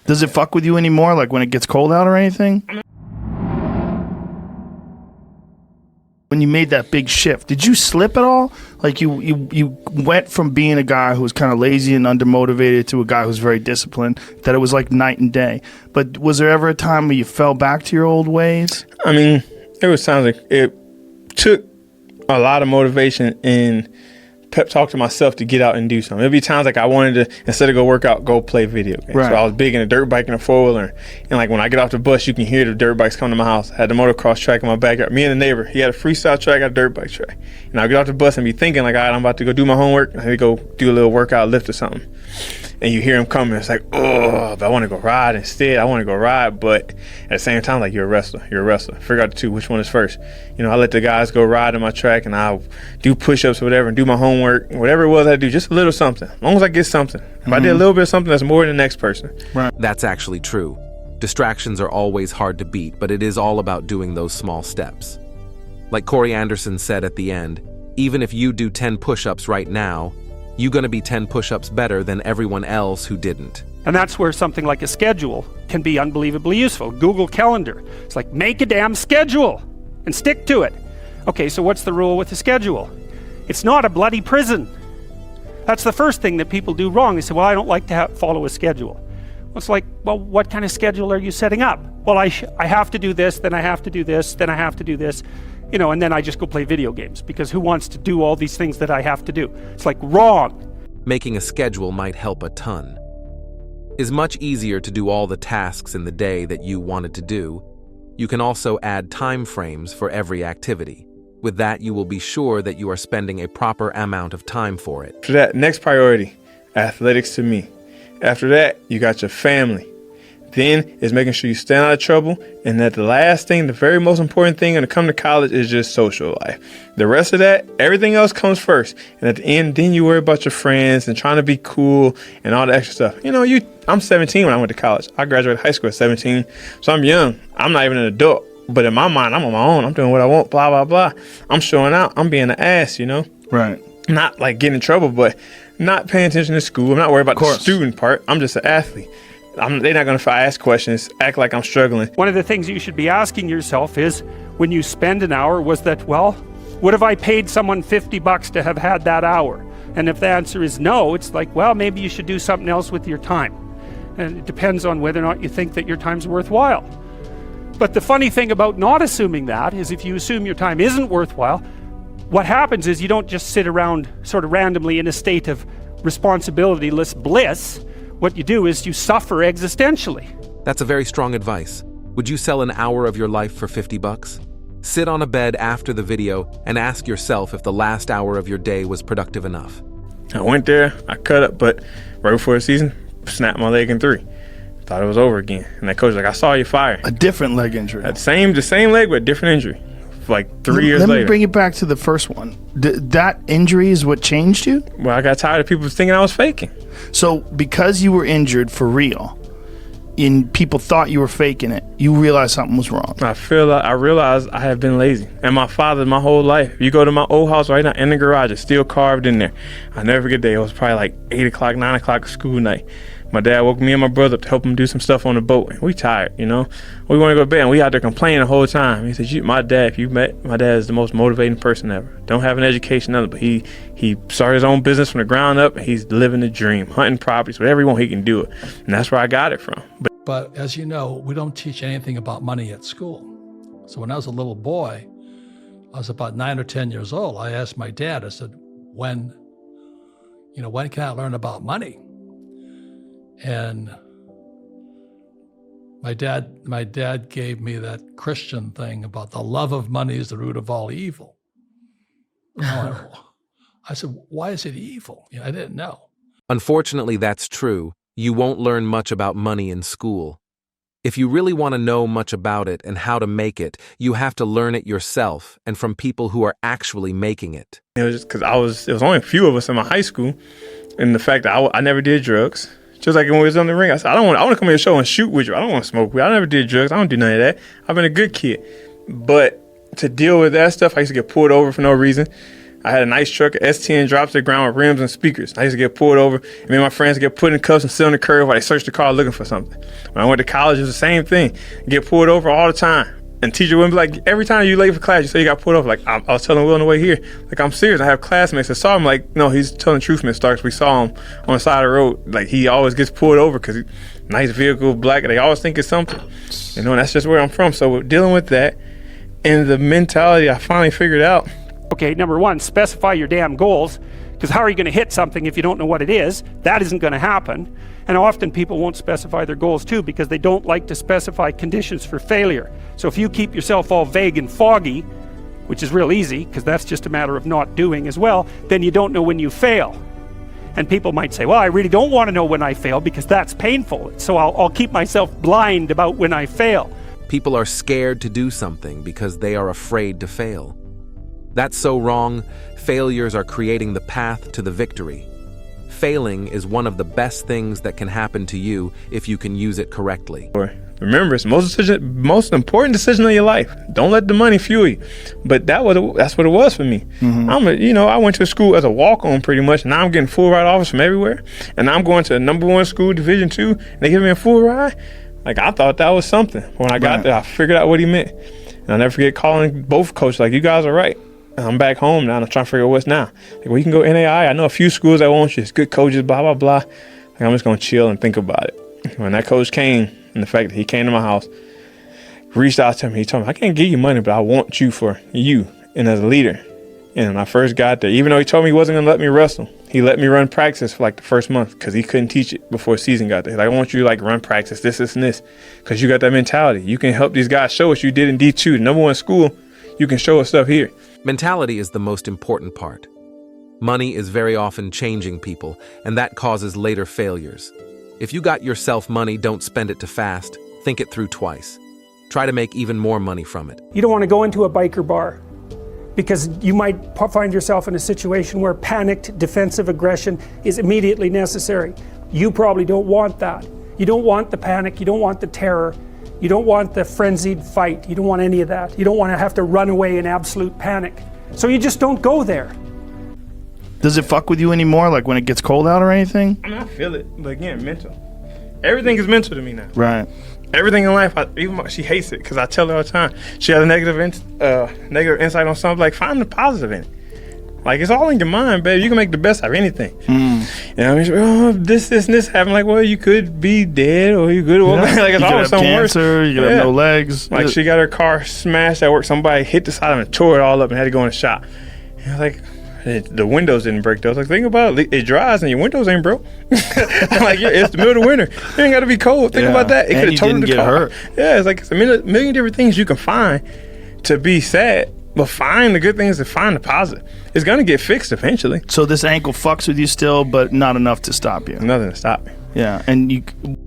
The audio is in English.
Does it fuck with you anymore, like when it gets cold out or anything? When you made that big shift, did you slip at all? Like you went from being a guy who was kind of lazy and undermotivated to a guy who's very disciplined, that it was like night and day. But was there ever a time where you fell back to your old ways? I mean, there was times like it took a lot of motivation and pep talk to myself to get out and do something. There'd be times like I wanted to, instead of go work out, go play video games. Right. So I was big in a dirt bike and a four-wheeler. And like when I get off the bus, you can hear the dirt bikes come to my house. I had the motocross track in my backyard. Me and the neighbor, he had a freestyle track, I had a dirt bike track. And I'd get off the bus and be thinking like, all right, I'm about to go do my homework. I had to go do a little workout, lift or something. And you hear him coming. It's like, oh, but I want to go ride instead. I want to go ride. But at the same time, like, you're a wrestler. You're a wrestler. Figure out the two. Which one is first? You know, I let the guys go ride on my track, and I'll do push-ups or whatever and do my homework. Whatever it was I do, just a little something. As long as I get something. If I did a little bit of something, that's more than the next person. Right. That's actually true. Distractions are always hard to beat, but it is all about doing those small steps. Like Corey Anderson said at the end, even if you do 10 push-ups right now, you're going to be 10 push-ups better than everyone else who didn't. And that's where something like a schedule can be unbelievably useful. Google Calendar. It's like, make a damn schedule and stick to it. Okay, so what's the rule with the schedule? It's not a bloody prison. That's the first thing that people do wrong. They say, well, I don't like to follow a schedule. Well, it's like, well, what kind of schedule are you setting up? Well, I have to do this, then I have to do this, then I have to do this. You know, and then I just go play video games, because who wants to do all these things that I have to do? It's like, wrong. Making a schedule might help a ton. It's much easier to do all the tasks in the day that you wanted to do. You can also add time frames for every activity. With that, you will be sure that you are spending a proper amount of time for it. For that, next priority, athletics to me. After that, you got your family. Then is making sure you stay out of trouble, and that the last thing, the very most important thing when it comes to college is just social life. The rest of that, everything else comes first. And at the end, then you worry about your friends and trying to be cool and all the extra stuff. You know, I'm 17 when I went to college. I graduated high school at 17, so I'm young. I'm not even an adult. But in my mind, I'm on my own. I'm doing what I want, blah, blah, blah. I'm showing out. I'm being an ass, you know? Right. Not like getting in trouble, but not paying attention to school. I'm not worried about the student part. I'm just an athlete. They're not going to ask questions, act like I'm struggling. One of the things you should be asking yourself is, when you spend an hour, was that, well, would have I paid someone $50 to have had that hour? And if the answer is no, it's like, well, maybe you should do something else with your time. And it depends on whether or not you think that your time's worthwhile. But the funny thing about not assuming that is, if you assume your time isn't worthwhile, what happens is you don't just sit around sort of randomly in a state of responsibility-less bliss. What you do is you suffer existentially. That's a very strong advice. Would you sell an hour of your life for $50? Sit on a bed after the video and ask yourself if the last hour of your day was productive enough. I went there, I cut up, but right before the season, snapped my leg in 3. Thought it was over again. And that coach was like, I saw you fire. A different leg injury. The same leg, but different injury. Like 3 years later. Let me bring it back to the first one. That injury is what changed you? Well, I got tired of people thinking I was faking. So because you were injured for real, and people thought you were faking it, you realized something was wrong. I realized I have been lazy. And my father, my whole life, you go to my old house right now in the garage, it's still carved in there. I never forget that. It was probably like 8 o'clock, 9 o'clock school night. My dad woke me and my brother up to help him do some stuff on the boat. And we tired, you know. We want to go to bed, and we out there complaining the whole time. He said, my dad, if you met, my dad is the most motivating person ever. Don't have an education, nothing, but he started his own business from the ground up, and he's living the dream, hunting properties, whatever he wants, he can do it. And that's where I got it from. But as you know, we don't teach anything about money at school. So when I was a little boy, I was about 9 or 10 years old. I asked my dad, I said, when can I learn about money? And my dad gave me that Christian thing about the love of money is the root of all evil. I said, why is it evil? I didn't know. Unfortunately, that's true. You won't learn much about money in school. If you really want to know much about it and how to make it, you have to learn it yourself and from people who are actually making it. It was just because it was only a few of us in my high school, and the fact that I never did drugs. Just like when we was on the ring, I said, I want to come to your show and shoot with you. I don't want to smoke weed. I never did drugs. I don't do none of that. I've been a good kid. But to deal with that stuff, I used to get pulled over for no reason. I had a nice truck, a S10 drops to the ground with rims and speakers. I used to get pulled over, and me and my friends get put in cuffs and sit on the curb while they search the car looking for something. When I went to college, it was the same thing. Get pulled over all the time. And teacher wouldn't be like, every time you late for class, you say you got pulled over. Like, I was telling Will on the way here, like, I'm serious. I have classmates that saw him, like, no, he's telling the truth, Miss Starks. We saw him on the side of the road. Like, he always gets pulled over because nice vehicle, black. They always think it's something. You know, and that's just where I'm from. So dealing with that and the mentality I finally figured out. Okay, number one, specify your damn goals, because how are you going to hit something if you don't know what it is? That isn't going to happen. And often people won't specify their goals too because they don't like to specify conditions for failure. So if you keep yourself all vague and foggy, which is real easy because that's just a matter of not doing as well, then you don't know when you fail. And people might say, well, I really don't want to know when I fail because that's painful. So I'll keep myself blind about when I fail. People are scared to do something because they are afraid to fail. That's so wrong. Failures are creating the path to the victory. Failing is one of the best things that can happen to you if you can use it correctly. Remember, it's the most important decision of your life. Don't let the money fuel you. But that's what it was for me. I went to school as a walk-on pretty much, and now I'm getting full ride offers from everywhere. And I'm going to a #1 school, Division II, and they give me a full ride. Like, I thought that was something. When I got there, I figured out what he meant. And I'll never forget calling both coaches, like, you guys are right. And I'm back home now, and I'm trying to figure out what's now. Like, well, you can go NAI. I know a few schools that want you. It's good coaches, blah, blah, blah. Like, I'm just going to chill and think about it. When that coach came, and the fact that he came to my house, reached out to me, he told me, I can't give you money, but I want you for you and as a leader. And when I first got there, even though he told me he wasn't going to let me wrestle, he let me run practice for like the first month because he couldn't teach it before season got there. Like, I want you to like run practice, this, and this, because you got that mentality. You can help these guys show what you did in D2, the #1 school. You can show us stuff here. Mentality is the most important part. Money is very often changing people, and that causes later failures. If you got yourself money, don't spend it too fast. Think it through twice. Try to make even more money from it. You don't want to go into a biker bar because you might find yourself in a situation where panicked defensive aggression is immediately necessary. You probably don't want that. You don't want the panic, you don't want the terror, you don't want the frenzied fight, you don't want any of that. You don't want to have to run away in absolute panic. So you just don't go there. Does it fuck with you anymore, like when it gets cold out or anything? I mean, I feel it, but again, mental. Everything is mental to me now. Right. Everything in life, she hates it because I tell her all the time. She has a negative insight on something, like, find the positive in it. Like, it's all in your mind, baby. You can make the best out of anything. You know, I mean, oh, this happened. Like, well, you could be dead, or you could, like, it's always something worse. You could have no legs. Like, she got her car smashed at work. Somebody hit the side of it and tore it all up and had to go in the shop. And I was like, the windows didn't break though. I was like, think about it. It dries and your windows ain't broke. Like, it's the middle of winter. It ain't got to be cold. Think about that. It could have totaled the car. Hurt. Yeah, it's like it's a million different things you can find to be sad. But find the good things and find the positive. It's going to get fixed eventually. So this ankle fucks with you still, but not enough to stop you. Nothing to stop me. Yeah, and